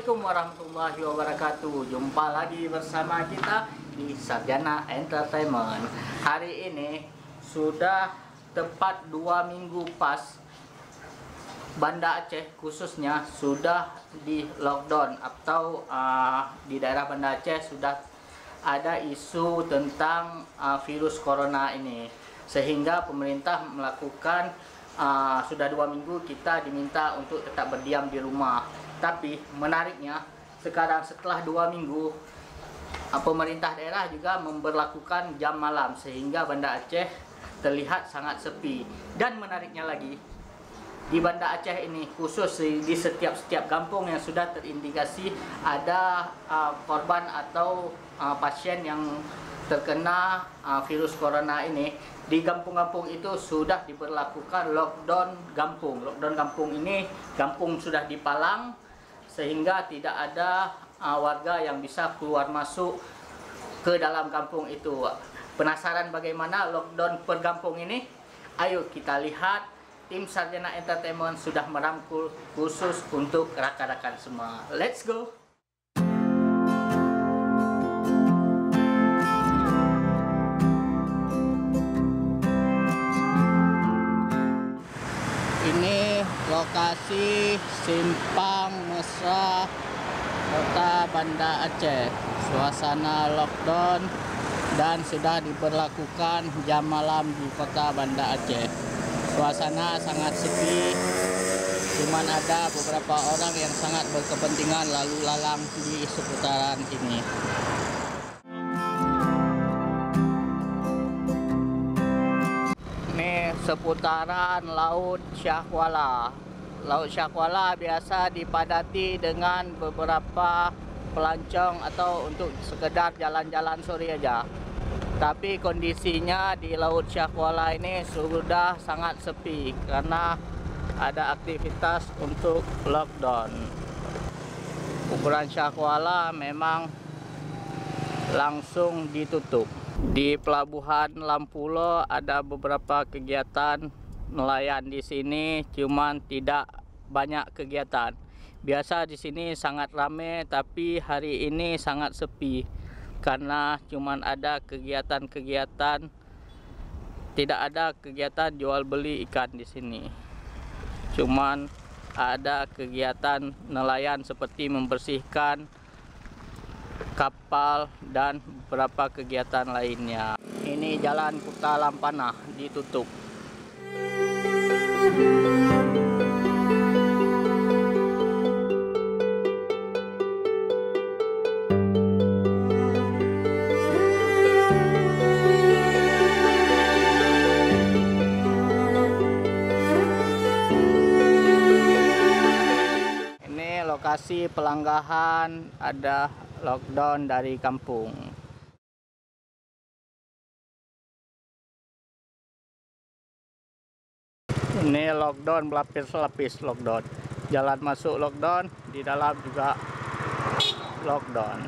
Assalamualaikum warahmatullahi wabarakatuh. Jumpa lagi bersama kita di Sarjana Entertainment. Hari ini sudah tepat 2 minggu pas Banda Aceh khususnya sudah di lockdown, atau di daerah Banda Aceh sudah ada isu tentang virus corona ini, sehingga pemerintah melakukan sudah 2 minggu kita diminta untuk tetap berdiam di rumah. Tapi menariknya sekarang setelah 2 minggu pemerintah daerah juga memberlakukan jam malam, sehingga Banda Aceh terlihat sangat sepi. Dan menariknya lagi, di Banda Aceh ini khusus di setiap kampung yang sudah terindikasi ada korban atau pasien yang terkena virus corona ini, di kampung-kampung itu sudah diberlakukan lockdown kampung. Lockdown kampung ini, kampung sudah dipalang sehingga tidak ada warga yang bisa keluar masuk ke dalam kampung itu. Penasaran bagaimana lockdown per kampung ini? Ayo kita lihat. Tim Sarjana Entertainment sudah merangkul khusus untuk rakan-rakan semua. Let's go! Ini lokasi Simpang Mesra, Kota Banda Aceh. Suasana lockdown dan sudah diberlakukan jam malam di Kota Banda Aceh. Suasana sangat sepi, cuman ada beberapa orang yang sangat berkepentingan lalu lalang di seputaran ini. Ini seputaran Laut Syahkuala. Laut Syahkuala biasa dipadati dengan beberapa pelancong atau untuk sekedar jalan-jalan sore aja. Tapi kondisinya di Laut Syahkuala ini sudah sangat sepi karena ada aktivitas untuk lockdown. Kuburan Syahkuala memang langsung ditutup. Di Pelabuhan Lampulo ada beberapa kegiatan nelayan di sini, cuman tidak banyak kegiatan. Biasa di sini sangat ramai, tapi hari ini sangat sepi. Karena cuman ada kegiatan-kegiatan, tidak ada kegiatan jual beli ikan di sini. Cuman ada kegiatan nelayan seperti membersihkan kapal dan beberapa kegiatan lainnya. Ini Jalan Kuta Lampanah ditutup. Lokasi pelanggahan ada lockdown dari kampung. Ini lockdown berlapis-lapis lockdown. Jalan masuk lockdown, di dalam juga lockdown.